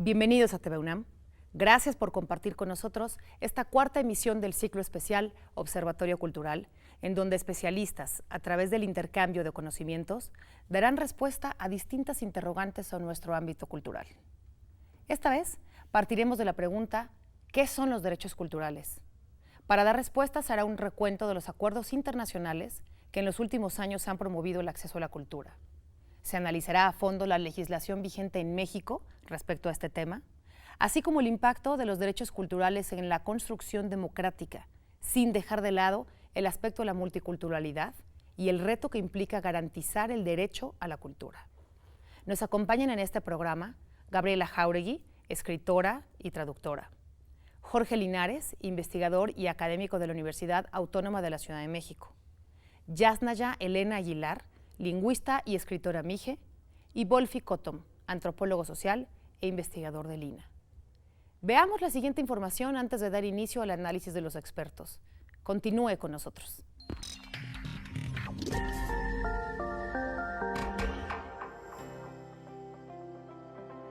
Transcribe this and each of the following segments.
Bienvenidos a TV UNAM. Gracias por compartir con nosotros esta cuarta emisión del ciclo especial Observatorio Cultural, en donde especialistas, a través del intercambio de conocimientos, darán respuesta a distintas interrogantes sobre nuestro ámbito cultural. Esta vez partiremos de la pregunta: ¿qué son los derechos culturales? Para dar respuestas hará un recuento de los acuerdos internacionales que en los últimos años han promovido el acceso a la cultura. Se analizará a fondo la legislación vigente en México respecto a este tema, así como el impacto de los derechos culturales en la construcción democrática, sin dejar de lado el aspecto de la multiculturalidad y el reto que implica garantizar el derecho a la cultura. Nos acompañan en este programa Gabriela Jáuregui, escritora y traductora; Jorge Linares, investigador y académico de la Universidad Autónoma de la Ciudad de México; Yasnaya Elena Aguilar, lingüista y escritora mije; y Wolfi Cottom, antropólogo social e investigador del INA. Veamos la siguiente información antes de dar inicio al análisis de los expertos. Continúe con nosotros.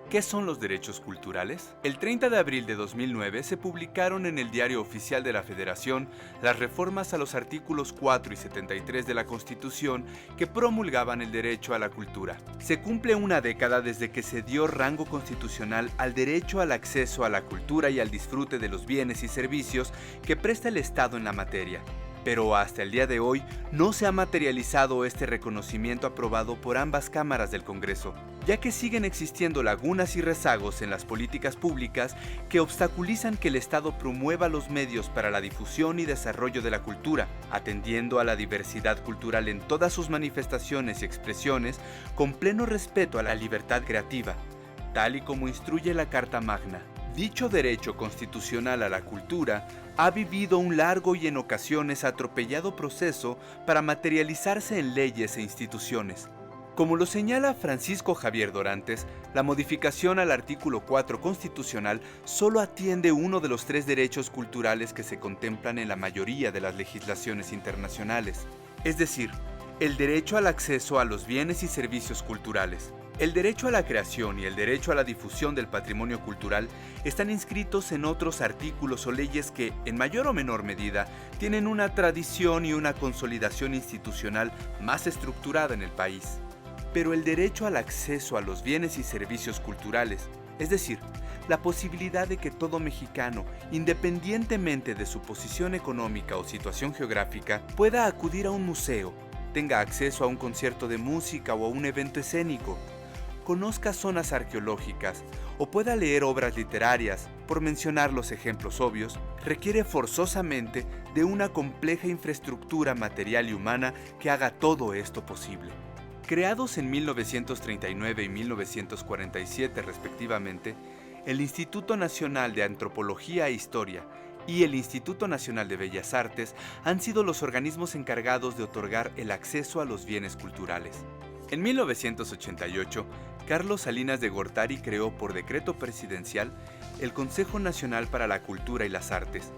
¿Qué son los derechos culturales? El 30 de abril de 2009 se publicaron en el Diario Oficial de la Federación las reformas a los artículos 4 y 73 de la Constitución que promulgaban el derecho a la cultura. Se cumple una década desde que se dio rango constitucional al derecho al acceso a la cultura y al disfrute de los bienes y servicios que presta el Estado en la materia. Pero hasta el día de hoy no se ha materializado este reconocimiento aprobado por ambas cámaras del Congreso, ya que siguen existiendo lagunas y rezagos en las políticas públicas que obstaculizan que el Estado promueva los medios para la difusión y desarrollo de la cultura, atendiendo a la diversidad cultural en todas sus manifestaciones y expresiones, con pleno respeto a la libertad creativa, tal y como instruye la Carta Magna. Dicho derecho constitucional a la cultura ha vivido un largo y en ocasiones atropellado proceso para materializarse en leyes e instituciones. Como lo señala Francisco Javier Dorantes, la modificación al artículo 4 constitucional solo atiende uno de los 3 derechos culturales que se contemplan en la mayoría de las legislaciones internacionales, es decir, el derecho al acceso a los bienes y servicios culturales. El derecho a la creación y el derecho a la difusión del patrimonio cultural están inscritos en otros artículos o leyes que, en mayor o menor medida, tienen una tradición y una consolidación institucional más estructurada en el país. Pero el derecho al acceso a los bienes y servicios culturales, es decir, la posibilidad de que todo mexicano, independientemente de su posición económica o situación geográfica, pueda acudir a un museo, tenga acceso a un concierto de música o a un evento escénico, conozca zonas arqueológicas o pueda leer obras literarias, por mencionar los ejemplos obvios, requiere forzosamente de una compleja infraestructura material y humana que haga todo esto posible. Creados en 1939 y 1947 respectivamente, el Instituto Nacional de Antropología e Historia y el Instituto Nacional de Bellas Artes han sido los organismos encargados de otorgar el acceso a los bienes culturales. En 1988, Carlos Salinas de Gortari creó por decreto presidencial el Consejo Nacional para la Cultura y las Artes,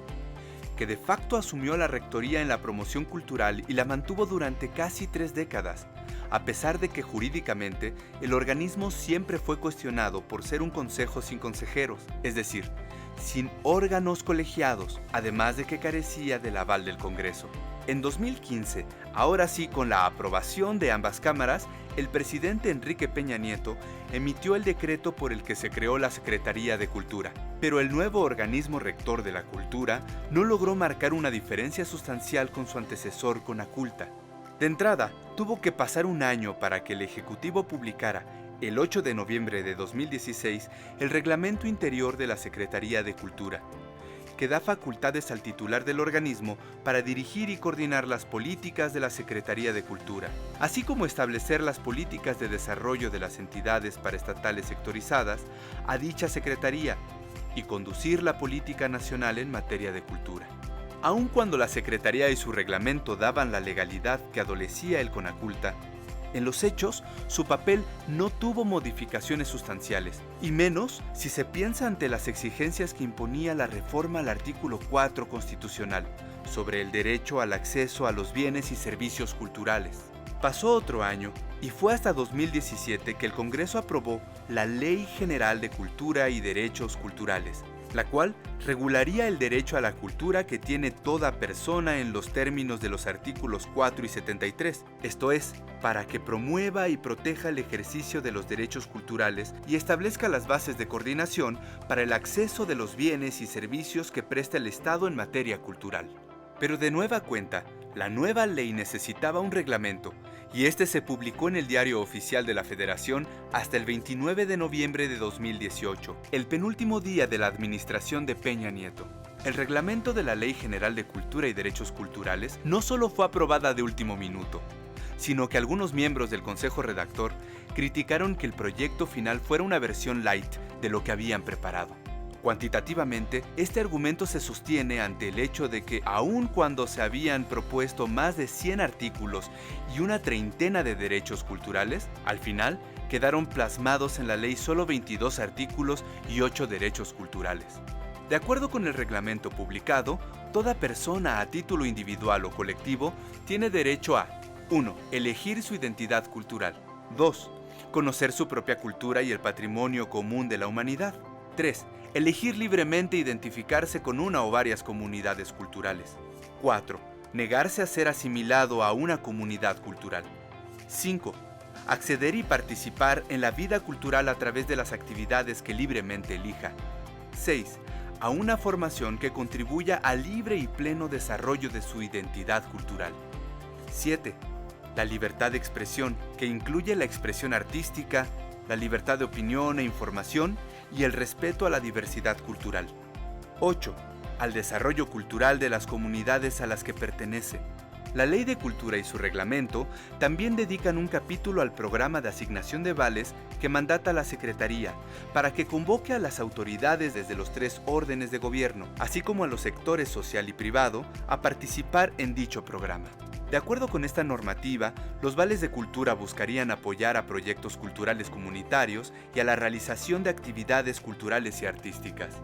que de facto asumió la rectoría en la promoción cultural y la mantuvo durante casi 3 décadas, a pesar de que jurídicamente el organismo siempre fue cuestionado por ser un consejo sin consejeros, es decir, sin órganos colegiados, además de que carecía del aval del Congreso. En 2015, ahora sí con la aprobación de ambas cámaras, el presidente Enrique Peña Nieto emitió el decreto por el que se creó la Secretaría de Cultura. Pero el nuevo organismo rector de la cultura no logró marcar una diferencia sustancial con su antecesor Conaculta. De entrada, tuvo que pasar un año para que el Ejecutivo publicara, el 8 de noviembre de 2016, el reglamento interior de la Secretaría de Cultura, que da facultades al titular del organismo para dirigir y coordinar las políticas de la Secretaría de Cultura, así como establecer las políticas de desarrollo de las entidades paraestatales sectorizadas a dicha Secretaría y conducir la política nacional en materia de cultura. Aun cuando la Secretaría y su reglamento daban la legalidad que adolecía el Conaculta, en los hechos, su papel no tuvo modificaciones sustanciales, y menos si se piensa ante las exigencias que imponía la reforma al artículo 4 constitucional sobre el derecho al acceso a los bienes y servicios culturales. Pasó otro año y fue hasta 2017 que el Congreso aprobó la Ley General de Cultura y Derechos Culturales, la cual regularía el derecho a la cultura que tiene toda persona en los términos de los artículos 4 y 73, esto es, para que promueva y proteja el ejercicio de los derechos culturales y establezca las bases de coordinación para el acceso de los bienes y servicios que presta el Estado en materia cultural. Pero de nueva cuenta, la nueva ley necesitaba un reglamento, y este se publicó en el Diario Oficial de la Federación hasta el 29 de noviembre de 2018, el penúltimo día de la administración de Peña Nieto. El reglamento de la Ley General de Cultura y Derechos Culturales no solo fue aprobada de último minuto, sino que algunos miembros del Consejo Redactor criticaron que el proyecto final fuera una versión light de lo que habían preparado. Cuantitativamente, este argumento se sostiene ante el hecho de que, aun cuando se habían propuesto más de 100 artículos y una treintena de derechos culturales, al final quedaron plasmados en la ley solo 22 artículos y 8 derechos culturales. De acuerdo con el reglamento publicado, toda persona a título individual o colectivo tiene derecho a 1. Elegir su identidad cultural. 2. Conocer su propia cultura y el patrimonio común de la humanidad. 3. Elegir libremente identificarse con una o varias comunidades culturales. 4. Negarse a ser asimilado a una comunidad cultural. 5. Acceder y participar en la vida cultural a través de las actividades que libremente elija. 6. A una formación que contribuya al libre y pleno desarrollo de su identidad cultural. 7. La libertad de expresión, que incluye la expresión artística, la libertad de opinión e información y el respeto a la diversidad cultural. 8. Al desarrollo cultural de las comunidades a las que pertenece. La Ley de Cultura y su reglamento también dedican un capítulo al programa de asignación de vales que mandata la Secretaría para que convoque a las autoridades desde los 3 órdenes de gobierno, así como a los sectores social y privado, a participar en dicho programa. De acuerdo con esta normativa, los vales de cultura buscarían apoyar a proyectos culturales comunitarios y a la realización de actividades culturales y artísticas.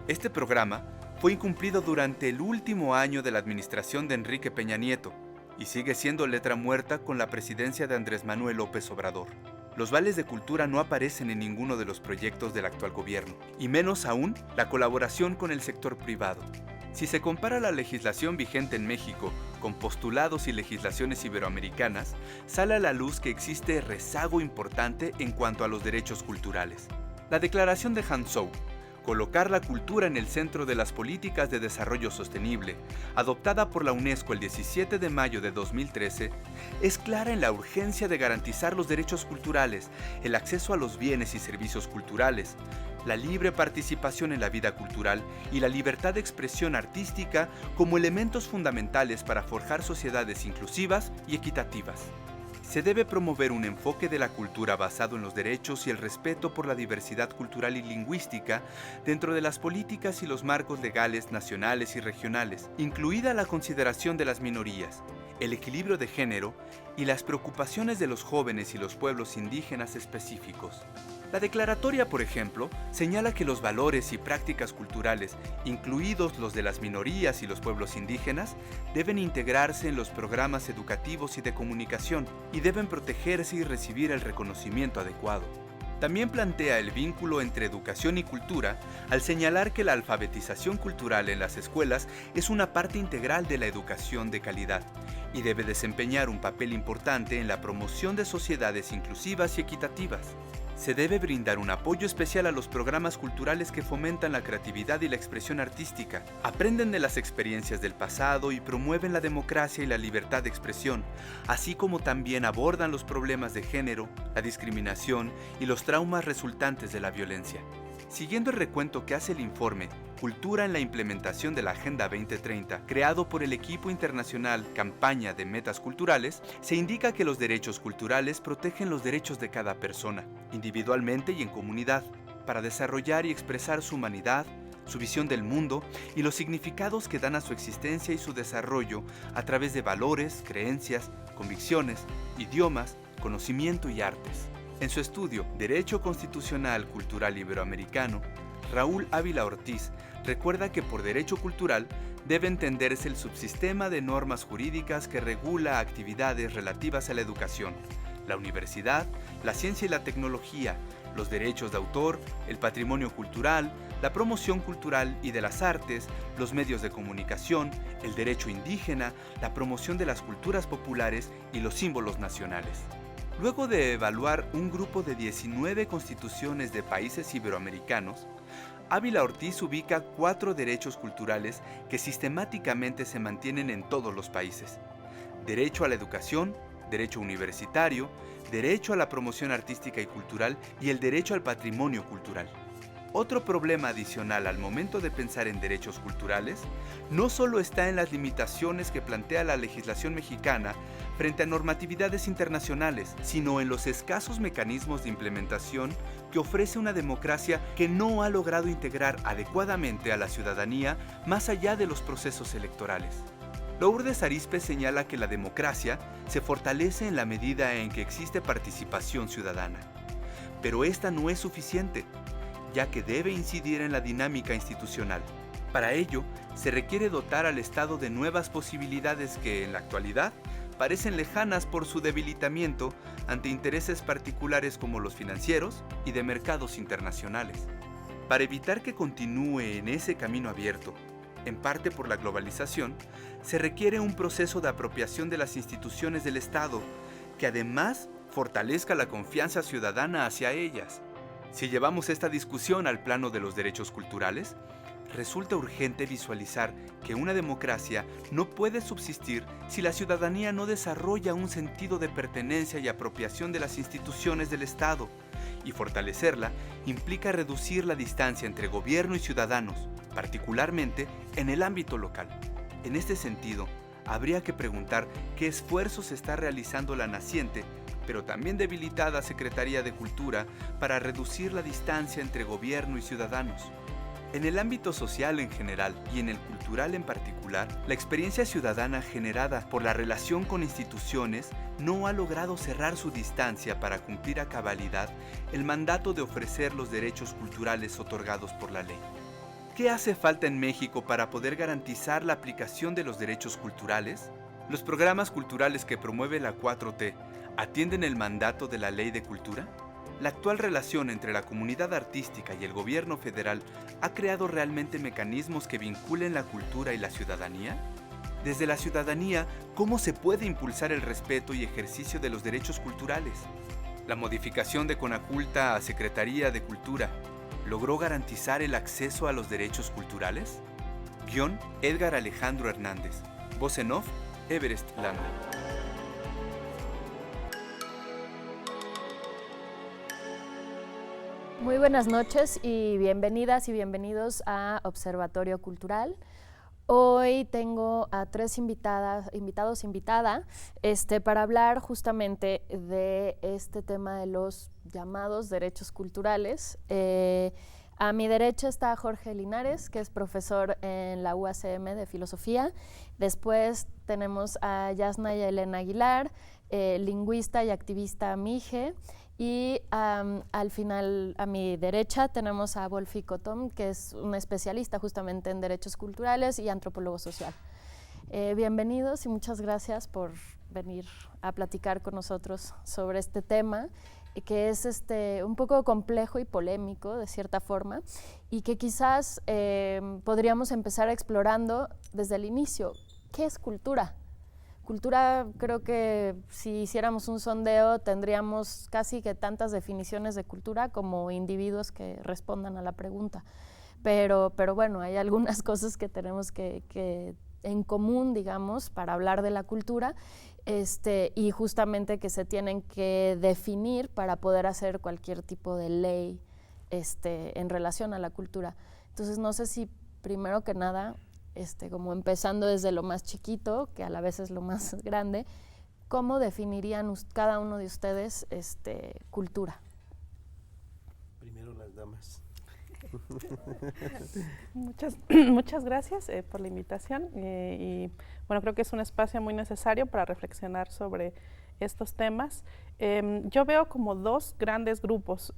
Este programa fue incumplido durante el último año de la administración de Enrique Peña Nieto y sigue siendo letra muerta con la presidencia de Andrés Manuel López Obrador. Los vales de cultura no aparecen en ninguno de los proyectos del actual gobierno, y menos aún la colaboración con el sector privado. Si se compara la legislación vigente en México con postulados y legislaciones iberoamericanas, sale a la luz que existe rezago importante en cuanto a los derechos culturales. La Declaración de Hangzhou, colocar la cultura en el centro de las políticas de desarrollo sostenible, adoptada por la UNESCO el 17 de mayo de 2013, es clara en la urgencia de garantizar los derechos culturales, el acceso a los bienes y servicios culturales, la libre participación en la vida cultural y la libertad de expresión artística como elementos fundamentales para forjar sociedades inclusivas y equitativas. Se debe promover un enfoque de la cultura basado en los derechos y el respeto por la diversidad cultural y lingüística dentro de las políticas y los marcos legales nacionales y regionales, incluida la consideración de las minorías, el equilibrio de género y las preocupaciones de los jóvenes y los pueblos indígenas específicos. La declaratoria, por ejemplo, señala que los valores y prácticas culturales, incluidos los de las minorías y los pueblos indígenas, deben integrarse en los programas educativos y de comunicación y deben protegerse y recibir el reconocimiento adecuado. También plantea el vínculo entre educación y cultura al señalar que la alfabetización cultural en las escuelas es una parte integral de la educación de calidad y debe desempeñar un papel importante en la promoción de sociedades inclusivas y equitativas. Se debe brindar un apoyo especial a los programas culturales que fomentan la creatividad y la expresión artística, aprenden de las experiencias del pasado y promueven la democracia y la libertad de expresión, así como también abordan los problemas de género, la discriminación y los traumas resultantes de la violencia. Siguiendo el recuento que hace el informe Cultura en la implementación de la Agenda 2030, creado por el equipo internacional Campaña de Metas Culturales, se indica que los derechos culturales protegen los derechos de cada persona, individualmente y en comunidad, para desarrollar y expresar su humanidad, su visión del mundo y los significados que dan a su existencia y su desarrollo a través de valores, creencias, convicciones, idiomas, conocimiento y artes. En su estudio Derecho Constitucional Cultural Iberoamericano, Raúl Ávila Ortiz recuerda que por derecho cultural debe entenderse el subsistema de normas jurídicas que regula actividades relativas a la educación, la universidad, la ciencia y la tecnología, los derechos de autor, el patrimonio cultural, la promoción cultural y de las artes, los medios de comunicación, el derecho indígena, la promoción de las culturas populares y los símbolos nacionales. Luego de evaluar un grupo de 19 constituciones de países iberoamericanos, Ávila Ortiz ubica 4 derechos culturales que sistemáticamente se mantienen en todos los países: derecho a la educación, derecho universitario, derecho a la promoción artística y cultural y el derecho al patrimonio cultural. Otro problema adicional al momento de pensar en derechos culturales no solo está en las limitaciones que plantea la legislación mexicana frente a normatividades internacionales, sino en los escasos mecanismos de implementación que ofrece una democracia que no ha logrado integrar adecuadamente a la ciudadanía más allá de los procesos electorales. Lourdes Arizpe señala que la democracia se fortalece en la medida en que existe participación ciudadana, pero esta no es suficiente, ya que debe incidir en la dinámica institucional. Para ello, se requiere dotar al Estado de nuevas posibilidades que, en la actualidad, parecen lejanas por su debilitamiento ante intereses particulares como los financieros y de mercados internacionales. Para evitar que continúe en ese camino abierto, en parte por la globalización, se requiere un proceso de apropiación de las instituciones del Estado, que además fortalezca la confianza ciudadana hacia ellas. Si llevamos esta discusión al plano de los derechos culturales, resulta urgente visualizar que una democracia no puede subsistir si la ciudadanía no desarrolla un sentido de pertenencia y apropiación de las instituciones del Estado, y fortalecerla implica reducir la distancia entre gobierno y ciudadanos, particularmente en el ámbito local. En este sentido, habría que preguntar qué esfuerzos está realizando la naciente, pero también debilitada Secretaría de Cultura para reducir la distancia entre gobierno y ciudadanos. En el ámbito social en general y en el cultural en particular, la experiencia ciudadana generada por la relación con instituciones no ha logrado cerrar su distancia para cumplir a cabalidad el mandato de ofrecer los derechos culturales otorgados por la ley. ¿Qué hace falta en México para poder garantizar la aplicación de los derechos culturales? ¿Los programas culturales que promueve la 4T atienden el mandato de la Ley de Cultura? ¿La actual relación entre la comunidad artística y el gobierno federal ha creado realmente mecanismos que vinculen la cultura y la ciudadanía? Desde la ciudadanía, ¿cómo se puede impulsar el respeto y ejercicio de los derechos culturales? La modificación de Conaculta a Secretaría de Cultura ¿logró garantizar el acceso a los derechos culturales? Guión: Edgar Alejandro Hernández. Voz en off: Everest Landa. Muy buenas noches y bienvenidas y bienvenidos a Observatorio Cultural. Hoy tengo a 3 invitadas para hablar justamente de este tema de los llamados derechos culturales. A mi derecha está Jorge Linares, que es profesor en la UACM de Filosofía. Después tenemos a Yasnaya Elena Aguilar, lingüista y activista MIGE. Y al final, a mi derecha, tenemos a Wolfi Kotom, que es un especialista justamente en derechos culturales y antropólogo social. Bienvenidos y muchas gracias por venir a platicar con nosotros sobre este tema, que es un poco complejo y polémico de cierta forma, y que quizás podríamos empezar explorando desde el inicio. ¿Qué es cultura? Cultura, creo que si hiciéramos un sondeo tendríamos casi que tantas definiciones de cultura como individuos que respondan a la pregunta. Pero bueno, hay algunas cosas que tenemos que en común, digamos, para hablar de la cultura, y justamente que se tienen que definir para poder hacer cualquier tipo de ley en relación a la cultura. Entonces, no sé si primero que nada, como empezando desde lo más chiquito, que a la vez es lo más grande, ¿cómo definirían cada uno de ustedes cultura? Primero las damas. Muchas gracias por la invitación y bueno, creo que es un espacio muy necesario para reflexionar sobre estos temas. Yo veo como 2 grandes grupos.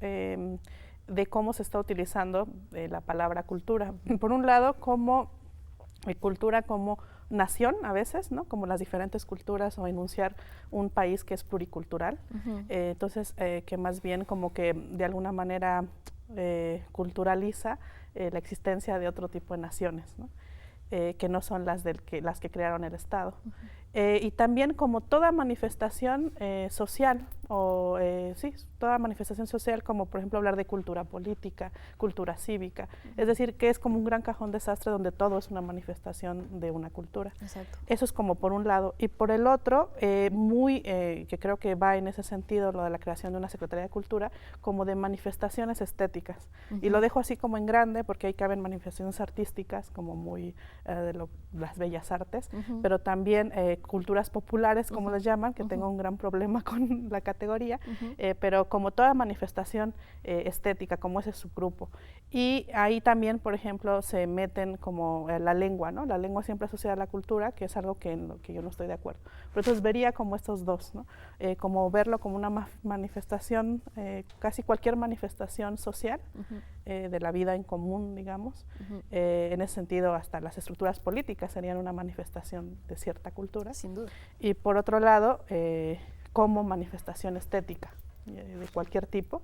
de cómo se está utilizando la palabra cultura. Por un lado, como cultura como nación a veces, ¿no? Como las diferentes culturas o enunciar un país que es pluricultural. Entonces, que más bien como que de alguna manera culturaliza la existencia de otro tipo de naciones, ¿no? Que no son las que crearon el Estado. Y también como toda manifestación social, sí, toda manifestación social, como por ejemplo hablar de cultura política, cultura cívica, es decir, que es como un gran cajón desastre donde todo es una manifestación de una cultura. Exacto. Eso es como por un lado. Y por el otro, que creo que va en ese sentido lo de la creación de una Secretaría de Cultura, como de manifestaciones estéticas. Y lo dejo así como en grande porque ahí caben manifestaciones artísticas, como muy las bellas artes, pero también culturas populares, como les llaman, que tengo un gran problema con la categoría, pero como toda manifestación estética, como ese subgrupo. Y ahí también, por ejemplo, se meten como la lengua, ¿no? La lengua siempre asociada a la cultura, que es algo en lo que yo no estoy de acuerdo. Pero entonces vería como estos dos, ¿no? Como verlo como una manifestación, casi cualquier manifestación social de la vida en común, digamos. En ese sentido, hasta las estructuras políticas serían una manifestación de cierta cultura. Sin duda. Y por otro lado, como manifestación estética de cualquier tipo.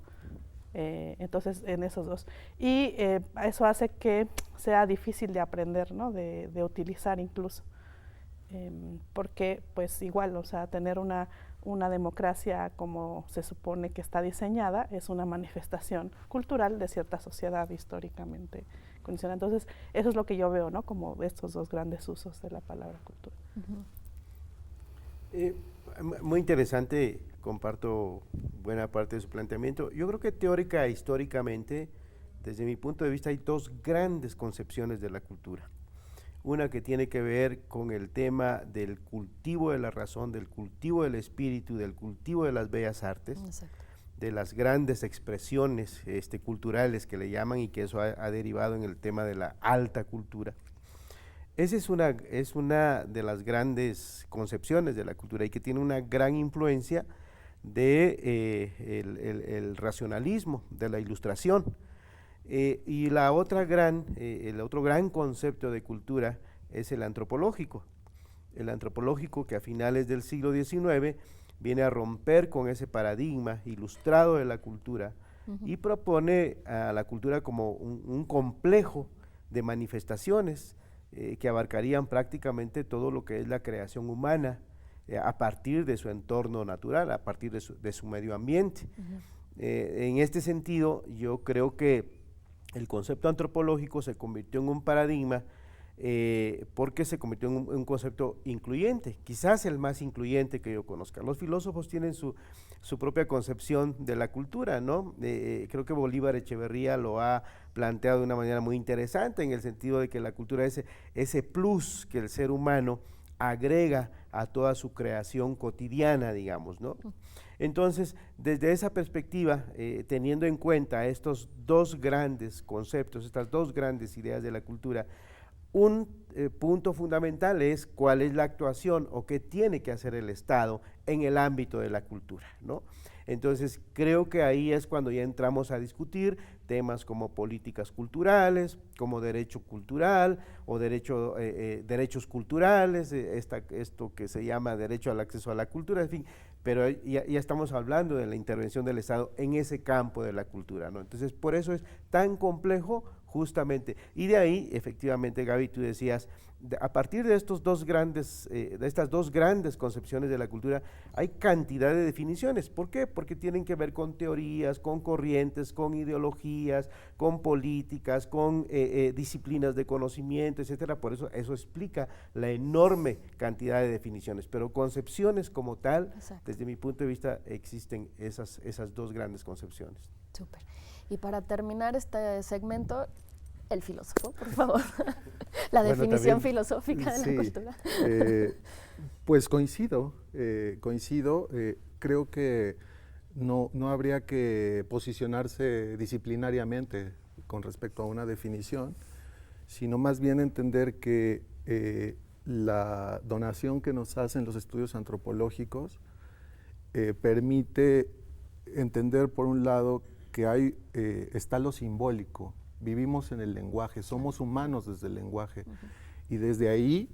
Entonces, en esos dos. Y eso hace que sea difícil de aprender, ¿no? de utilizar incluso. Porque, pues igual, o sea, tener una democracia como se supone que está diseñada es una manifestación cultural de cierta sociedad históricamente condicionada. Entonces, eso es lo que yo veo, ¿no? Como estos dos grandes usos de la palabra cultura. Muy interesante, comparto buena parte de su planteamiento. Yo creo que teórica e históricamente, desde mi punto de vista, hay dos grandes concepciones de la cultura. Una que tiene que ver con el tema del cultivo de la razón, del cultivo del espíritu, del cultivo de las bellas artes, de las grandes expresiones culturales que le llaman y que eso ha derivado en el tema de la alta cultura. Esa es una de las grandes concepciones de la cultura y que tiene una gran influencia de el racionalismo, de la ilustración. Y el otro gran concepto de cultura es el antropológico. El antropológico que a finales del siglo XIX viene a romper con ese paradigma ilustrado de la cultura y propone a la cultura como un complejo de manifestaciones que abarcarían prácticamente todo lo que es la creación humana a partir de su entorno natural, a partir de su medio ambiente. En este sentido, yo creo que el concepto antropológico se convirtió en un paradigma porque se convirtió en un concepto incluyente, quizás el más incluyente que yo conozca. Los filósofos tienen su propia concepción de la cultura, ¿no? Creo que Bolívar Echeverría lo ha planteado de una manera muy interesante, en el sentido de que la cultura es ese plus que el ser humano agrega a toda su creación cotidiana, digamos, ¿no? Entonces, desde esa perspectiva, teniendo en cuenta estos dos grandes conceptos, estas dos grandes ideas de la cultura, un punto fundamental es cuál es la actuación o qué tiene que hacer el Estado en el ámbito de la cultura, ¿no? Entonces, creo que ahí es cuando ya entramos a discutir temas como políticas culturales, como derecho cultural o derechos culturales, esto que se llama derecho al acceso a la cultura, en fin, pero ya estamos hablando de la intervención del Estado en ese campo de la cultura, ¿no? Entonces, por eso es tan complejo justamente, y de ahí, efectivamente, Gaby, tú decías, a partir de estas dos grandes concepciones de la cultura, hay cantidad de definiciones. ¿Por qué? Porque tienen que ver con teorías, con corrientes, con ideologías, con políticas, con disciplinas de conocimiento, etcétera. Por eso explica la enorme cantidad de definiciones. Pero concepciones como tal, desde mi punto de vista, existen esas dos grandes concepciones. Súper. Y para terminar este segmento, el filósofo, por favor. La definición filosófica de la cultura. Pues coincido. Creo que no habría que posicionarse disciplinariamente con respecto a una definición, sino más bien entender que la donación que nos hacen los estudios antropológicos permite entender, por un lado, que está lo simbólico, vivimos en el lenguaje, somos humanos desde el lenguaje, y desde ahí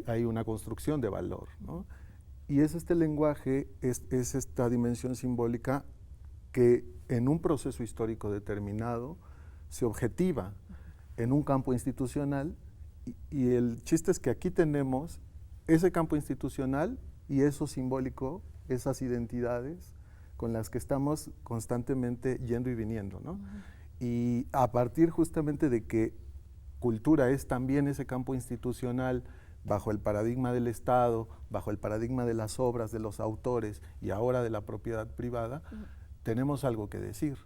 hay una construcción de valor, ¿no? Y es este lenguaje, es esta dimensión simbólica que en un proceso histórico determinado se objetiva en un campo institucional, y el chiste es que aquí tenemos ese campo institucional y eso simbólico, esas identidades con las que estamos constantemente yendo y viniendo, ¿no? Y a partir justamente de que cultura es también ese campo institucional bajo el paradigma del Estado, bajo el paradigma de las obras, de los autores y ahora de la propiedad privada, tenemos algo que decir.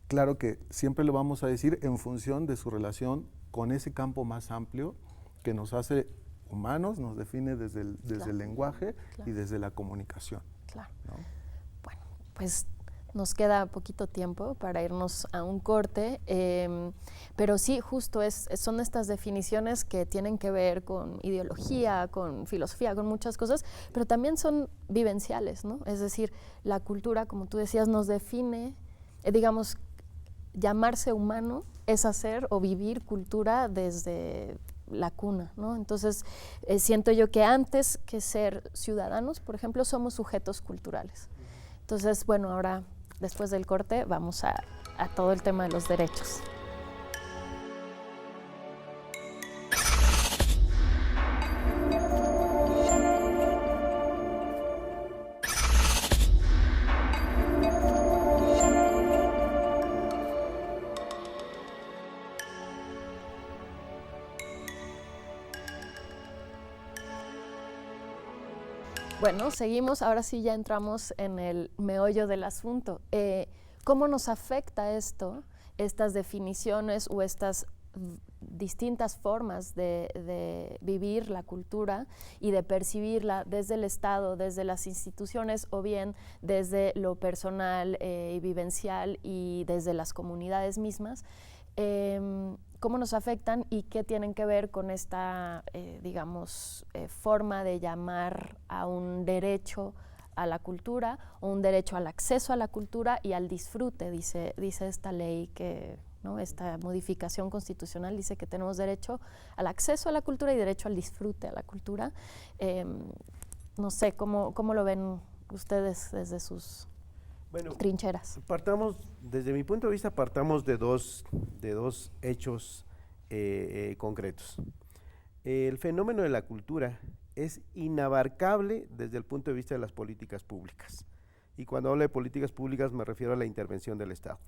Claro que siempre lo vamos a decir en función de su relación con ese campo más amplio que nos hace humanos, nos define desde el lenguaje y desde la comunicación. Claro. ¿No? Bueno, pues nos queda poquito tiempo para irnos a un corte, pero sí, justo son estas definiciones que tienen que ver con ideología, con filosofía, con muchas cosas, pero también son vivenciales, ¿no? Es decir, la cultura, como tú decías, nos define, digamos, llamarse humano es hacer o vivir cultura desde la cuna, ¿no? Entonces, siento yo que antes que ser ciudadanos, por ejemplo, somos sujetos culturales. Entonces, bueno, ahora, después del corte, vamos a todo el tema de los derechos. Bueno, seguimos, ahora sí ya entramos en el meollo del asunto. ¿Cómo nos afecta esto, estas definiciones o estas distintas formas de vivir la cultura y de percibirla desde el Estado, desde las instituciones o bien desde lo personal y vivencial y desde las comunidades mismas? ¿Cómo nos afectan y qué tienen que ver con esta, digamos, forma de llamar a un derecho a la cultura o un derecho al acceso a la cultura y al disfrute? Dice esta ley que, ¿no? Esta modificación constitucional dice que tenemos derecho al acceso a la cultura y derecho al disfrute a la cultura. No sé, ¿cómo lo ven ustedes desde sus trincheras? Desde mi punto de vista, partamos de dos hechos concretos. El fenómeno de la cultura es inabarcable desde el punto de vista de las políticas públicas. Y cuando hablo de políticas públicas me refiero a la intervención del Estado.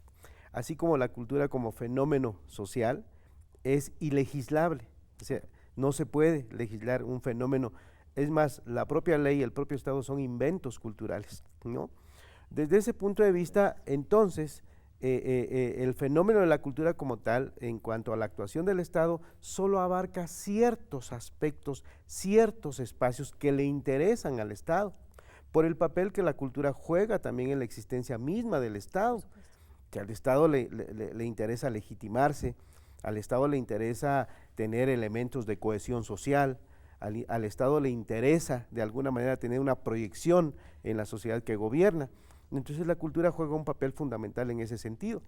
Así como la cultura como fenómeno social es ilegislable. O sea, no se puede legislar un fenómeno. Es más, la propia ley y el propio Estado son inventos culturales, ¿no? Desde ese punto de vista, entonces, el fenómeno de la cultura como tal, en cuanto a la actuación del Estado, solo abarca ciertos aspectos, ciertos espacios que le interesan al Estado, por el papel que la cultura juega también en la existencia misma del Estado, que al Estado le interesa legitimarse, al Estado le interesa tener elementos de cohesión social, al Estado le interesa de alguna manera tener una proyección en la sociedad que gobierna. Entonces la cultura juega un papel fundamental en ese sentido.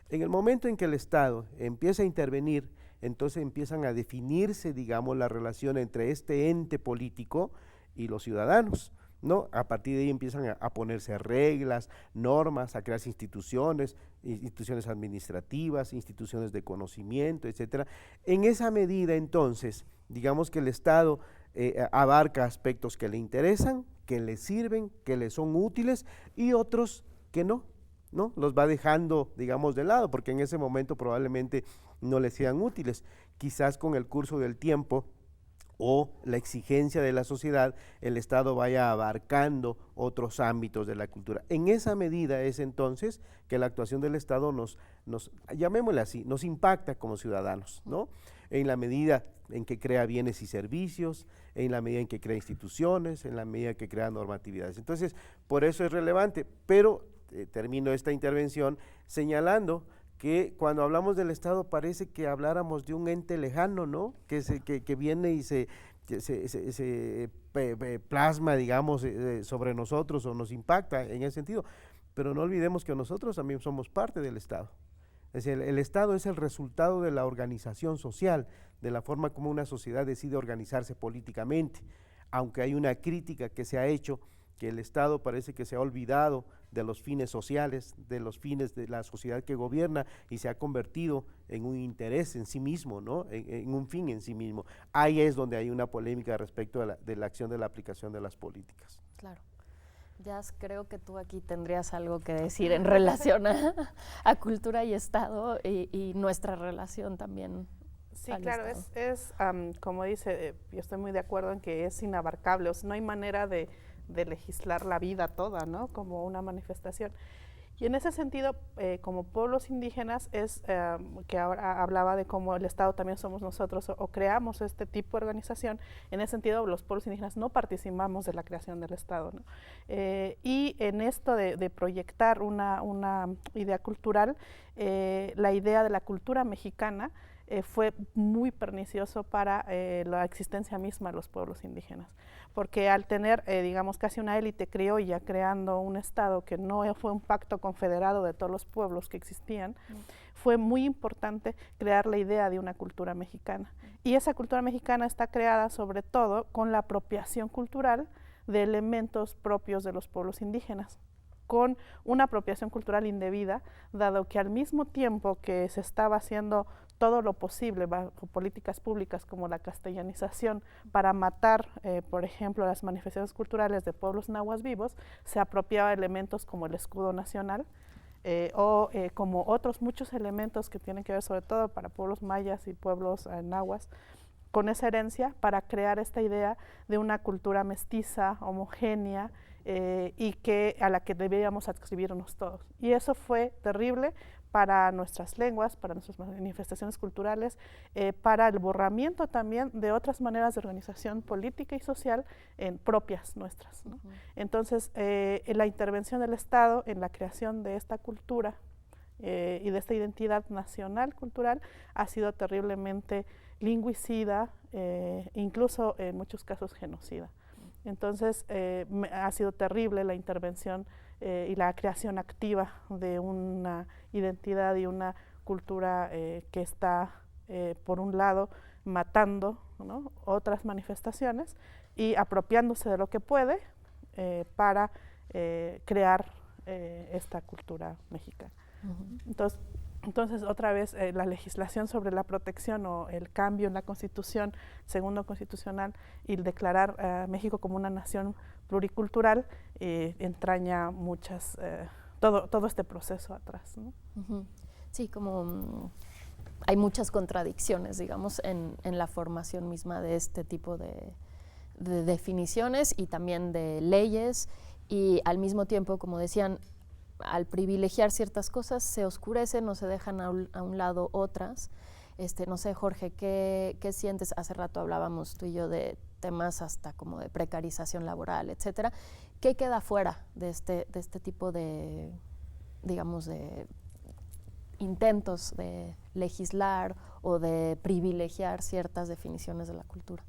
En el momento en que el Estado empieza a intervenir, entonces empiezan a definirse, digamos, la relación entre este ente político y los ciudadanos, ¿no? A partir de ahí empiezan a ponerse reglas, normas, a crearse instituciones administrativas, instituciones de conocimiento, etcétera. En esa medida, entonces, digamos que el Estado abarca aspectos que le interesan, que le sirven, que le son útiles y otros que no, los va dejando, digamos, de lado, porque en ese momento probablemente no le sean útiles. Quizás con el curso del tiempo o la exigencia de la sociedad, el Estado vaya abarcando otros ámbitos de la cultura. En esa medida es entonces que la actuación del Estado nos llamémosle así, nos impacta como ciudadanos, ¿no? En la medida en que crea bienes y servicios, en la medida en que crea instituciones, en la medida en que crea normatividades. Entonces, por eso es relevante, pero termino esta intervención señalando que cuando hablamos del Estado parece que habláramos de un ente lejano, ¿no? Que viene y se plasma, digamos, sobre nosotros o nos impacta en ese sentido. pero no olvidemos que nosotros también somos parte del Estado. Es decir, el Estado es el resultado de la organización social, de la forma como una sociedad decide organizarse políticamente, aunque hay una crítica que se ha hecho que el Estado parece que se ha olvidado de los fines sociales, de los fines de la sociedad que gobierna y se ha convertido en un interés en sí mismo, ¿no? En un fin en sí mismo. Ahí es donde hay una polémica respecto de la acción de la aplicación de las políticas. Claro. Jazz, creo que tú aquí tendrías algo que decir en relación a cultura y Estado y nuestra relación también. Sí, claro, como dice, yo estoy muy de acuerdo en que es inabarcable, o sea, no hay manera de legislar la vida toda, ¿no? Como una manifestación. Y en ese sentido, como pueblos indígenas, que ahora hablaba de cómo el Estado también somos nosotros, o creamos este tipo de organización. En ese sentido, los pueblos indígenas no participamos de la creación del Estado, ¿no? Y en esto de proyectar una idea cultural, la idea de la cultura mexicana fue muy pernicioso para la existencia misma de los pueblos indígenas, porque al tener, digamos, casi una élite criolla creando un Estado que no fue un pacto confederado de todos los pueblos que existían, fue muy importante crear la idea de una cultura mexicana. Y esa cultura mexicana está creada sobre todo con la apropiación cultural de elementos propios de los pueblos indígenas, con una apropiación cultural indebida, dado que al mismo tiempo que se estaba haciendo todo lo posible bajo políticas públicas como la castellanización para matar, por ejemplo, las manifestaciones culturales de pueblos nahuas vivos, se apropiaba elementos como el escudo nacional como otros muchos elementos que tienen que ver sobre todo para pueblos mayas y pueblos nahuas, con esa herencia para crear esta idea de una cultura mestiza, homogénea, y a la que debíamos adscribirnos todos. Y eso fue terrible para nuestras lenguas, para nuestras manifestaciones culturales, para el borramiento también de otras maneras de organización política y social propias nuestras, ¿no? Entonces, la intervención del Estado en la creación de esta cultura y de esta identidad nacional cultural ha sido terriblemente lingüicida, incluso en muchos casos genocida. Entonces, ha sido terrible la intervención y la creación activa de una identidad y una cultura que está, por un lado, matando, ¿no?, otras manifestaciones y apropiándose de lo que puede para crear esta cultura mexicana. Entonces, otra vez, la legislación sobre la protección o el cambio en la Constitución, segundo constitucional, y el declarar a México como una nación pluricultural entraña todo este proceso atrás, ¿no? Sí, como hay muchas contradicciones, digamos, en la formación misma de este tipo de definiciones y también de leyes, y al mismo tiempo, como decían, al privilegiar ciertas cosas se oscurecen o se dejan a un lado otras. No sé, Jorge, ¿qué sientes? Hace rato hablábamos tú y yo de temas hasta como de precarización laboral, etcétera. ¿Qué queda fuera de este tipo de, digamos, de intentos de legislar o de privilegiar ciertas definiciones de la cultura?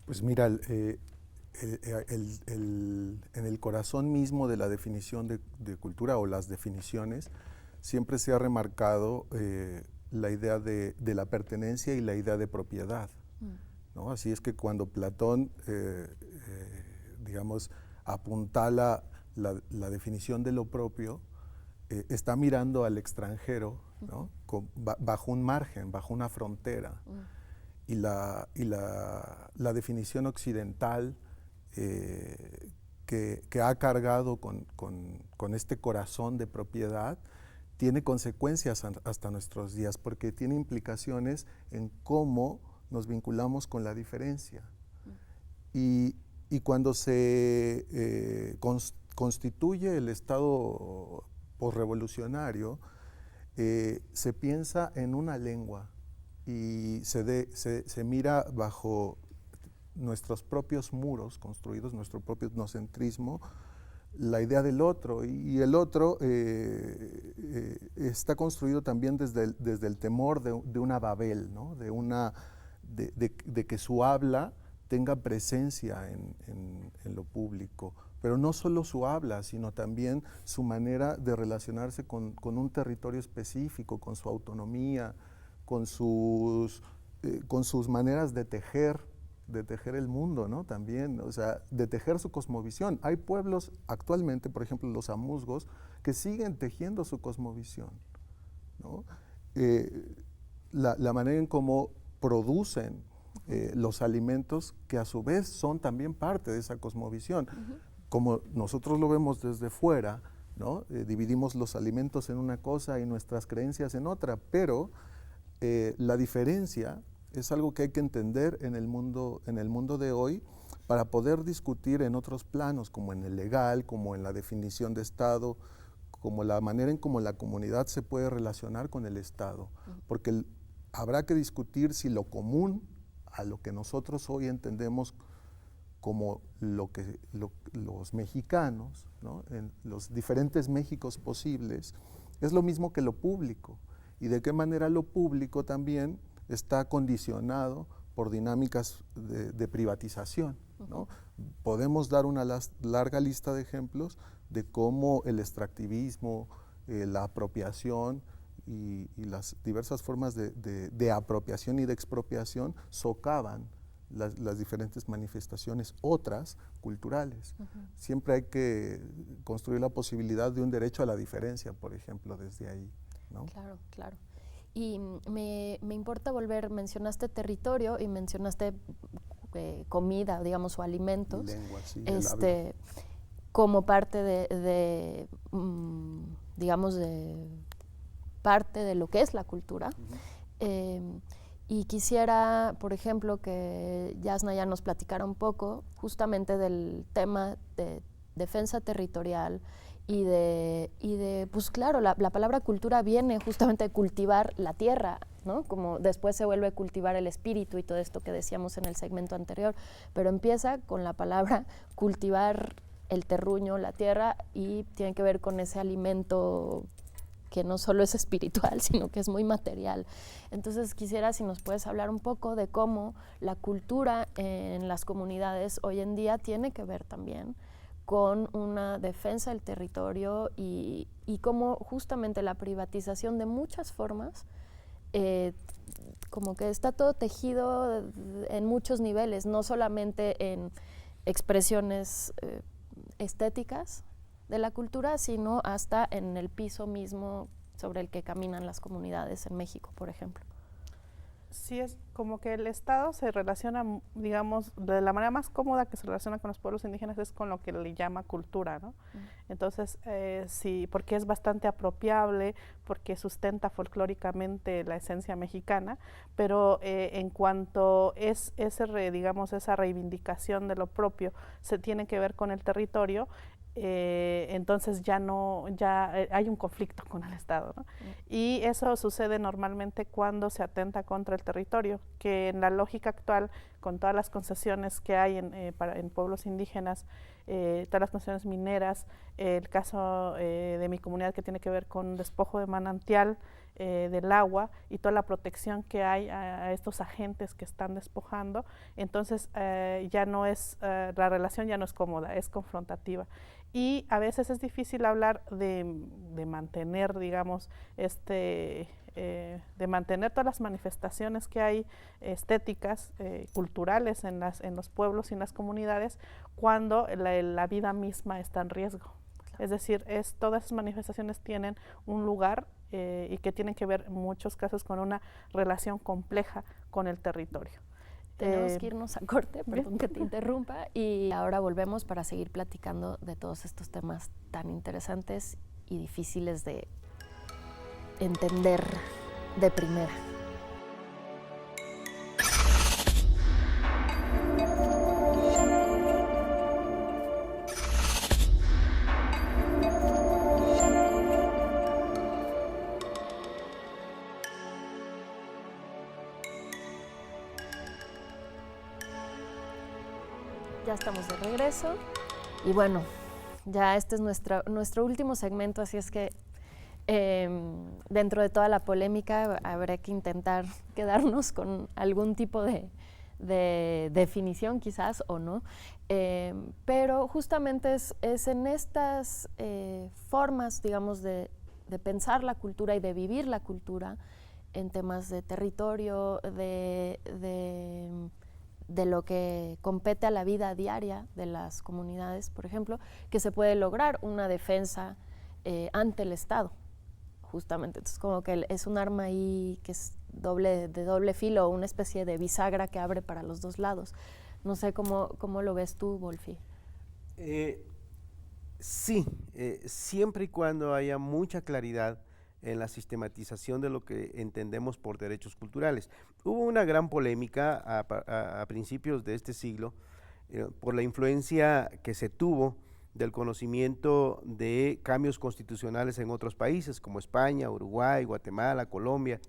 Pues mira, en el corazón mismo de la definición de cultura o las definiciones siempre se ha remarcado la idea de la pertenencia y la idea de propiedad, ¿no? Así es que cuando Platón, digamos, apuntala la definición de lo propio, está mirando al extranjero, ¿no?, bajo un margen, bajo una frontera. Y la definición occidental que ha cargado con este corazón de propiedad tiene consecuencias hasta nuestros días, porque tiene implicaciones en cómo nos vinculamos con la diferencia. Y cuando se constituye el Estado posrevolucionario, se piensa en una lengua y se mira bajo nuestros propios muros construidos, nuestro propio etnocentrismo, la idea del otro, y el otro está construido también desde el temor de una Babel, ¿no?, de que su habla tenga presencia en lo público, pero no solo su habla, sino también su manera de relacionarse con un territorio específico, con su autonomía, con sus maneras de tejer el mundo, ¿no? También, o sea, de tejer su cosmovisión. Hay pueblos actualmente, por ejemplo, los amuzgos, que siguen tejiendo su cosmovisión, ¿no? La manera en cómo producen los alimentos, que a su vez son también parte de esa cosmovisión. Como nosotros lo vemos desde fuera, ¿no? Dividimos los alimentos en una cosa y nuestras creencias en otra, pero la diferencia es algo que hay que entender en el mundo de hoy para poder discutir en otros planos, como en el legal, como en la definición de Estado, como la manera en cómo la comunidad se puede relacionar con el Estado, porque habrá que discutir si lo común a lo que nosotros hoy entendemos como los mexicanos, ¿no? En los diferentes Méxicos posibles, es lo mismo que lo público, y de qué manera lo público también está condicionado por dinámicas de privatización, ¿no? Podemos dar una larga lista de ejemplos de cómo el extractivismo, la apropiación y las diversas formas de apropiación y de expropiación socavan las diferentes manifestaciones otras culturales. Siempre hay que construir la posibilidad de un derecho a la diferencia, por ejemplo, desde ahí, ¿no? Claro, claro. Y me importa volver, mencionaste territorio y mencionaste comida, digamos, o alimentos. Lengua, sí, como parte digamos, parte de lo que es la cultura. Y quisiera, por ejemplo, que Jasna ya nos platicara un poco justamente del tema de defensa territorial y de pues claro, la palabra cultura viene justamente de cultivar la tierra, ¿no? Como después se vuelve a cultivar el espíritu y todo esto que decíamos en el segmento anterior, pero empieza con la palabra cultivar el terruño, la tierra, y tiene que ver con ese alimento que no solo es espiritual, sino que es muy material. Entonces quisiera si nos puedes hablar un poco de cómo la cultura en las comunidades hoy en día tiene que ver también con una defensa del territorio y cómo justamente la privatización de muchas formas, como que está todo tejido en muchos niveles, no solamente en expresiones estéticas de la cultura, sino hasta en el piso mismo sobre el que caminan las comunidades en México, por ejemplo. Sí, es como que el Estado se relaciona, digamos, de la manera más cómoda que se relaciona con los pueblos indígenas es con lo que le llama cultura, ¿no? Entonces, sí, porque es bastante apropiable, porque sustenta folclóricamente la esencia mexicana, pero en cuanto es digamos, esa reivindicación de lo propio se tiene que ver con el territorio, entonces ya hay un conflicto con el Estado, ¿no? Y eso sucede normalmente cuando se atenta contra el territorio, que en la lógica actual, con todas las concesiones que hay en pueblos indígenas, todas las concesiones mineras, el caso de mi comunidad que tiene que ver con despojo de manantial del agua y toda la protección que hay a estos agentes que están despojando, entonces ya no es, la relación ya no es cómoda, es confrontativa. Y a veces es difícil hablar de mantener, digamos, de mantener todas las manifestaciones que hay estéticas, culturales en los pueblos y en las comunidades, cuando la vida misma está en riesgo. Claro. Es decir, todas esas manifestaciones tienen un lugar y que tienen que ver en muchos casos con una relación compleja con el territorio. Tenemos que irnos a corte, perdón que te interrumpa, y ahora volvemos para seguir platicando de todos estos temas tan interesantes y difíciles de entender de primera. Ya estamos de regreso y bueno, ya este es nuestro último segmento, así es que dentro de toda la polémica habrá que intentar quedarnos con algún tipo de de definición quizás o no, pero justamente es en estas formas, digamos, de pensar la cultura y de vivir la cultura en temas de territorio, de lo que compete a la vida diaria de las comunidades, por ejemplo, que se puede lograr una defensa ante el Estado, justamente. Entonces, como que es un arma ahí que es de doble filo, una especie de bisagra que abre para los dos lados. No sé cómo lo ves tú, Wolfi. Sí, siempre y cuando haya mucha claridad en la sistematización de lo que entendemos por derechos culturales. Hubo una gran polémica a principios de este siglo por la influencia que se tuvo del conocimiento de cambios constitucionales en otros países como España, Uruguay, Guatemala, Colombia,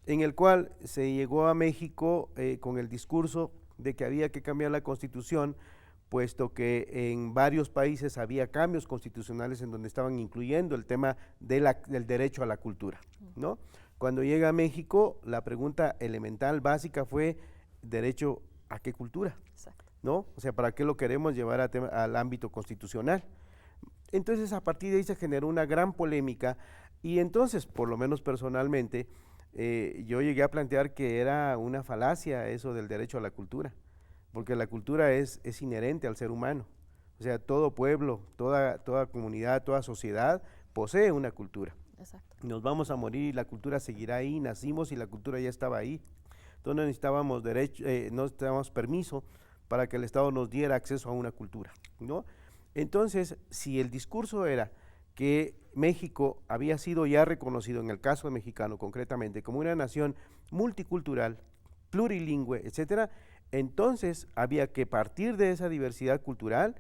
en el cual se llegó a México con el discurso de que había que cambiar la Constitución, puesto que en varios países había cambios constitucionales en donde estaban incluyendo el tema del derecho a la cultura, ¿no? Cuando llega a México, la pregunta elemental, básica fue, ¿derecho a qué cultura? Exacto. ¿No? O sea, ¿para qué lo queremos llevar al ámbito constitucional? Entonces, a partir de ahí se generó una gran polémica y entonces, por lo menos personalmente, yo llegué a plantear que era una falacia eso del derecho a la cultura, porque la cultura es inherente al ser humano. O sea, todo pueblo, toda comunidad, toda sociedad posee una cultura. Exacto. Nos vamos a morir y la cultura seguirá ahí, nacimos y la cultura ya estaba ahí. Entonces no necesitábamos permiso para que el Estado nos diera acceso a una cultura, ¿no? Entonces, si el discurso era que México había sido ya reconocido, en el caso mexicano concretamente, como una nación multicultural, plurilingüe, etcétera, entonces había que partir de esa diversidad cultural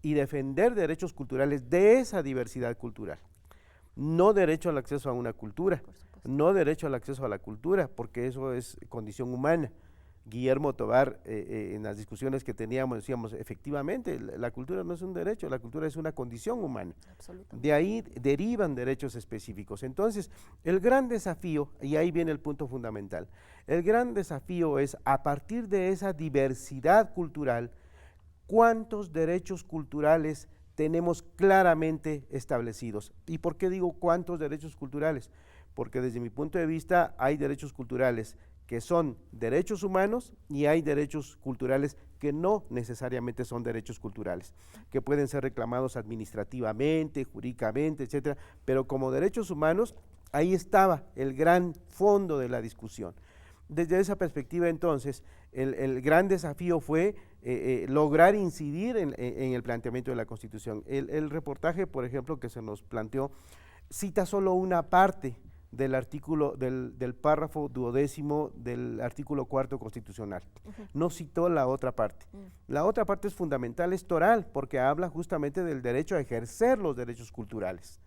y defender derechos culturales de esa diversidad cultural. No derecho al acceso a una cultura, no derecho al acceso a la cultura, porque eso es condición humana. Guillermo Tobar, en las discusiones que teníamos, decíamos, efectivamente, la cultura no es un derecho, la cultura es una condición humana. De ahí derivan derechos específicos. Entonces, el gran desafío, y ahí viene el punto fundamental, el gran desafío es, a partir de esa diversidad cultural, ¿cuántos derechos culturales tenemos claramente establecidos? ¿Y por qué digo cuántos derechos culturales? Porque desde mi punto de vista hay derechos culturales que son derechos humanos y hay derechos culturales que no necesariamente son derechos culturales, que pueden ser reclamados administrativamente, jurídicamente, etcétera, pero como derechos humanos, ahí estaba el gran fondo de la discusión. Desde esa perspectiva, entonces, el gran desafío fue lograr incidir en el planteamiento de la Constitución. El reportaje, por ejemplo, que se nos planteó, cita solo una parte del artículo, del párrafo 12º del artículo 4º constitucional. No citó la otra parte. La otra parte es fundamental, es toral, porque habla justamente del derecho a ejercer los derechos culturales,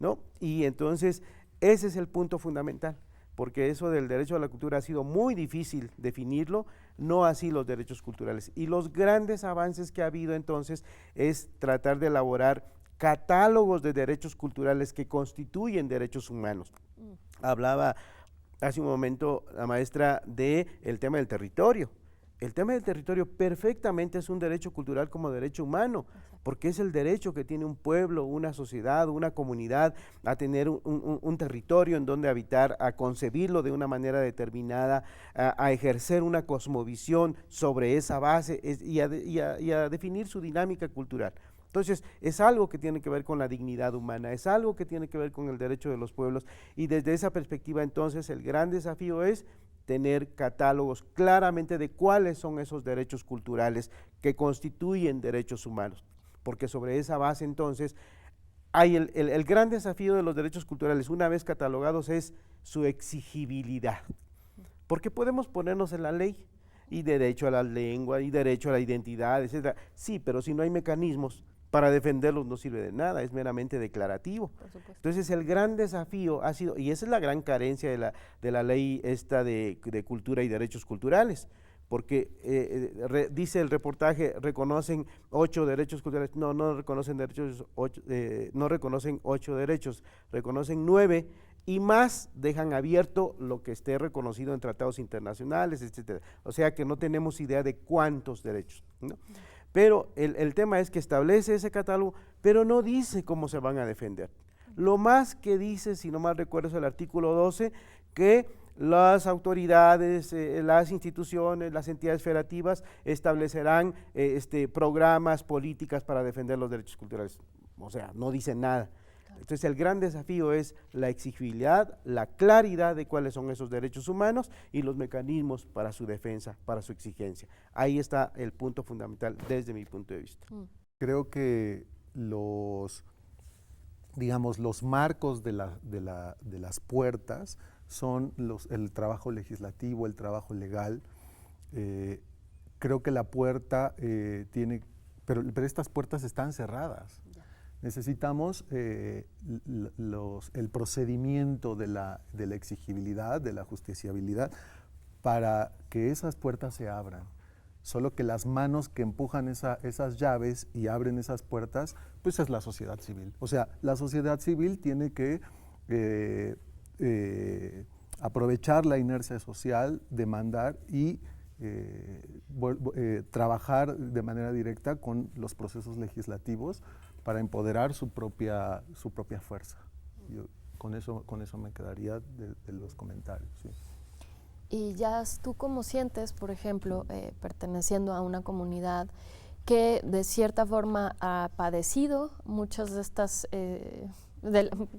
¿no? Y entonces, ese es el punto fundamental, porque eso del derecho a la cultura ha sido muy difícil definirlo, no así los derechos culturales. Y los grandes avances que ha habido entonces es tratar de elaborar catálogos de derechos culturales que constituyen derechos humanos. Hablaba hace un momento la maestra del tema del territorio. El tema del territorio perfectamente es un derecho cultural como derecho humano, porque es el derecho que tiene un pueblo, una sociedad, una comunidad a tener un territorio en donde habitar, a concebirlo de una manera determinada, a ejercer una cosmovisión sobre esa base y a definir su dinámica cultural. Entonces, es algo que tiene que ver con la dignidad humana, es algo que tiene que ver con el derecho de los pueblos, y desde esa perspectiva, entonces, el gran desafío es tener catálogos claramente de cuáles son esos derechos culturales que constituyen derechos humanos, porque sobre esa base, entonces, hay el gran desafío de los derechos culturales, una vez catalogados, es su exigibilidad, porque podemos ponernos en la ley, y derecho a la lengua, y derecho a la identidad, etcétera. Sí, pero si no hay mecanismos para defenderlos no sirve de nada, es meramente declarativo. Entonces el gran desafío ha sido, y esa es la gran carencia de la ley esta de cultura y derechos culturales, porque dice el reportaje, reconocen 8 derechos culturales, no reconocen derechos, no reconocen 8 derechos, reconocen 9 y más dejan abierto lo que esté reconocido en tratados internacionales, etcétera. O sea que no tenemos idea de cuántos derechos, ¿no? Pero el tema es que establece ese catálogo, pero no dice cómo se van a defender. Lo más que dice, si no mal recuerdo, es el artículo 12, que las autoridades, las instituciones, las entidades federativas establecerán programas, políticas para defender los derechos culturales. O sea, no dice nada. Entonces el gran desafío es la exigibilidad, la claridad de cuáles son esos derechos humanos y los mecanismos para su defensa, para su exigencia. Ahí está el punto fundamental desde mi punto de vista. Creo que digamos, los marcos de las puertas son el trabajo legislativo, el trabajo legal. Creo que la puerta pero estas puertas están cerradas. Necesitamos el procedimiento de la exigibilidad, de la justiciabilidad, para que esas puertas se abran. Solo que las manos que empujan esas llaves y abren esas puertas, pues es la sociedad civil. O sea, la sociedad civil tiene que aprovechar la inercia social, demandar y trabajar de manera directa con los procesos legislativos para empoderar su propia fuerza. Yo con eso me quedaría de los comentarios. Sí. Y ya tú cómo sientes, por ejemplo, perteneciendo a una comunidad que de cierta forma ha padecido muchas de estas,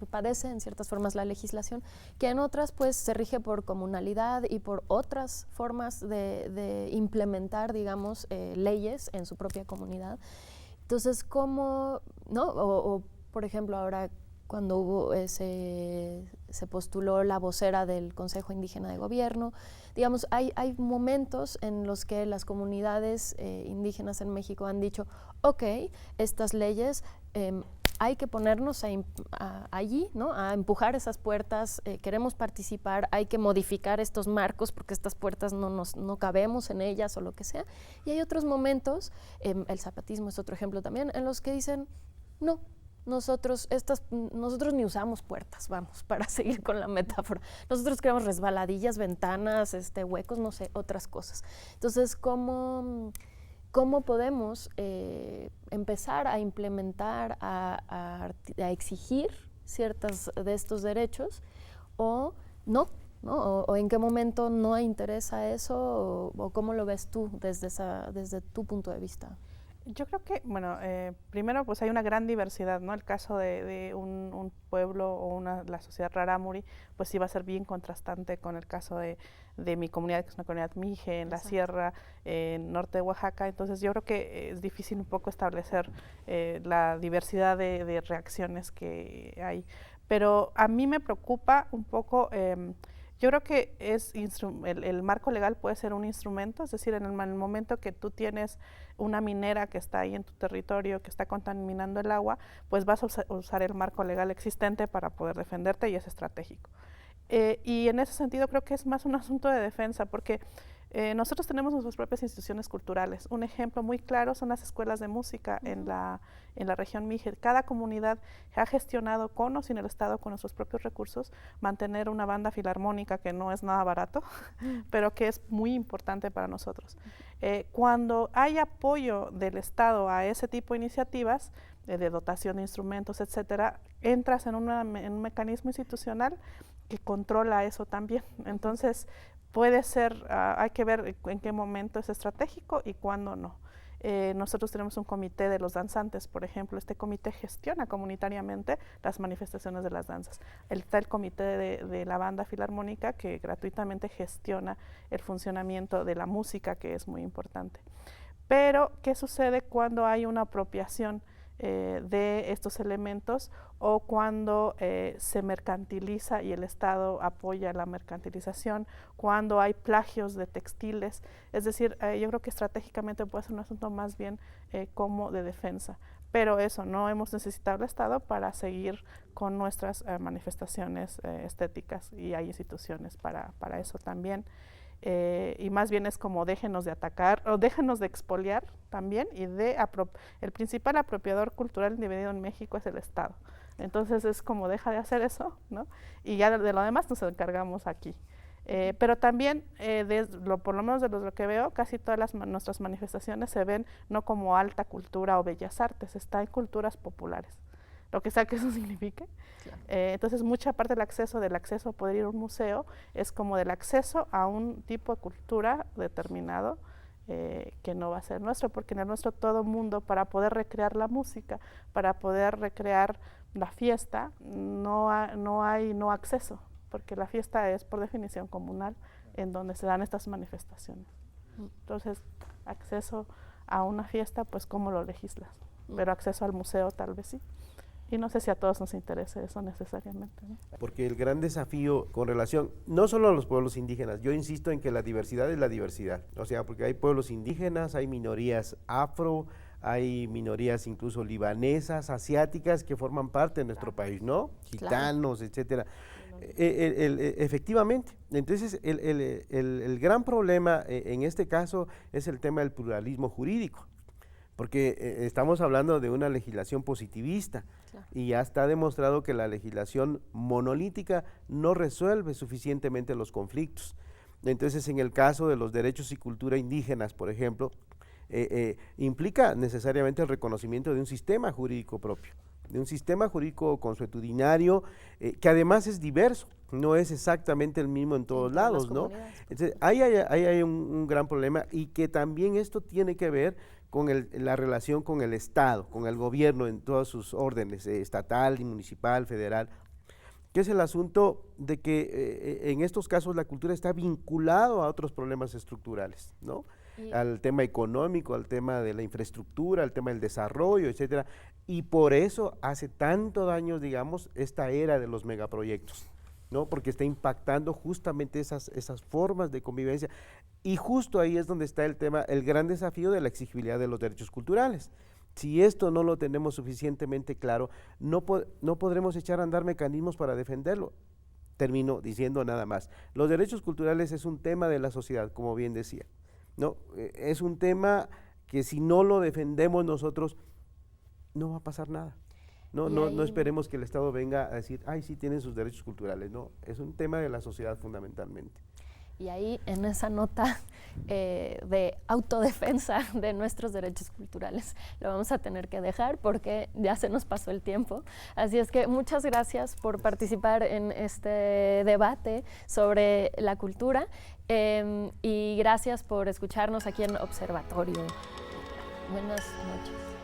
padece en ciertas formas la legislación, que en otras pues se rige por comunalidad y por otras formas de implementar, digamos, leyes en su propia comunidad. Entonces, ¿cómo, no? O por ejemplo, ahora cuando se postuló la vocera del Consejo Indígena de Gobierno, digamos, hay momentos en los que las comunidades indígenas en México han dicho, ok, estas leyes hay que ponernos allí, ¿no? A empujar esas puertas, queremos participar, hay que modificar estos marcos porque estas puertas no cabemos en ellas o lo que sea. Y hay otros momentos, el zapatismo es otro ejemplo también, en los que dicen, no, nosotros ni usamos puertas, vamos, para seguir con la metáfora. Nosotros queremos resbaladillas, ventanas, huecos, no sé, otras cosas. Entonces, ¿cómo podemos empezar a implementar, a exigir ciertos de estos derechos o no? ¿O en qué momento no interesa eso? ¿O cómo lo ves tú desde tu punto de vista? Yo creo que, bueno, primero pues hay una gran diversidad, ¿no? El caso de un pueblo o la sociedad rarámuri, pues sí va a ser bien contrastante con el caso de mi comunidad, que es una comunidad mije, en la sierra, en norte de Oaxaca. Entonces yo creo que es difícil un poco establecer la diversidad de reacciones que hay. Pero a mí me preocupa un poco, yo creo que el marco legal puede ser un instrumento, es decir, en el momento que tú tienes una minera que está ahí en tu territorio, que está contaminando el agua, pues vas a usar el marco legal existente para poder defenderte y es estratégico. Y en ese sentido creo que es más un asunto de defensa, porque nosotros tenemos nuestras propias instituciones culturales. Un ejemplo muy claro son las escuelas de música en la región mije. Cada comunidad ha gestionado con o sin el Estado, con nuestros propios recursos, mantener una banda filarmónica que no es nada barato, pero que es muy importante para nosotros. Cuando hay apoyo del Estado a ese tipo de iniciativas, de dotación de instrumentos, etcétera, entras en un mecanismo institucional que controla eso también. Entonces, puede ser, hay que ver en qué momento es estratégico y cuándo no. Nosotros tenemos un comité de los danzantes, por ejemplo. Este comité gestiona comunitariamente las manifestaciones de las danzas. Está el comité de la banda filarmónica, que gratuitamente gestiona el funcionamiento de la música, que es muy importante. Pero, ¿qué sucede cuando hay una apropiación de estos elementos o cuando se mercantiliza y el Estado apoya la mercantilización, cuando hay plagios de textiles? Es decir, yo creo que estratégicamente puede ser un asunto más bien como de defensa, pero eso, no hemos necesitado el Estado para seguir con nuestras manifestaciones estéticas, y hay instituciones para eso también. Y más bien es como déjenos de atacar o déjenos de expoliar también, y el principal apropiador cultural dividido en México es el Estado. Entonces es como deja de hacer eso, ¿no? Y ya de lo demás nos encargamos aquí. Pero también, por lo menos de lo que veo, casi todas nuestras manifestaciones se ven no como alta cultura o bellas artes, está en culturas populares, lo que sea que eso signifique. Claro. Entonces mucha parte del acceso a poder ir a un museo es como del acceso a un tipo de cultura determinado, que no va a ser nuestro, porque en el nuestro todo mundo, para poder recrear la música, para poder recrear la fiesta, no hay acceso, porque la fiesta es por definición comunal, en donde se dan estas manifestaciones. Entonces, acceso a una fiesta, pues ¿cómo lo legislas? Pero acceso al museo tal vez sí. Y no sé si a todos nos interesa eso necesariamente, ¿no? Porque el gran desafío con relación, no solo a los pueblos indígenas, yo insisto en que la diversidad es la diversidad. O sea, porque hay pueblos indígenas, hay minorías afro, hay minorías incluso libanesas, asiáticas, que forman parte de nuestro país, ¿no? Gitanos, etcétera. Efectivamente. Entonces, el gran problema en este caso es el tema del pluralismo jurídico, porque estamos hablando de una legislación positivista, claro, y ya está demostrado que la legislación monolítica no resuelve suficientemente los conflictos. Entonces, en el caso de los derechos y cultura indígenas, por ejemplo, implica necesariamente el reconocimiento de un sistema jurídico propio, de un sistema jurídico consuetudinario, que además es diverso, no es exactamente el mismo en todos lados, ¿no? Entonces, ahí hay un gran problema, y que también esto tiene que ver con la relación con el Estado, con el gobierno en todos sus órdenes, estatal, municipal, federal, que es el asunto de que en estos casos la cultura está vinculado a otros problemas estructurales, ¿no? Al tema económico, al tema de la infraestructura, al tema del desarrollo, etcétera, y por eso hace tanto daño, digamos, esta era de los megaproyectos, ¿no? Porque está impactando justamente esas formas de convivencia, y justo ahí es donde está el tema, el gran desafío de la exigibilidad de los derechos culturales. Si esto no lo tenemos suficientemente claro, no podremos echar a andar mecanismos para defenderlo. Termino diciendo nada más, los derechos culturales es un tema de la sociedad, como bien decía, ¿no? Es un tema que si no lo defendemos nosotros, no va a pasar nada. No esperemos que el Estado venga a decir, ay, sí tienen sus derechos culturales. No, es un tema de la sociedad fundamentalmente. Y ahí, en esa nota de autodefensa de nuestros derechos culturales, lo vamos a tener que dejar porque ya se nos pasó el tiempo. Así es que muchas gracias por participar en este debate sobre la cultura, y gracias por escucharnos aquí en Observatorio. Buenas noches.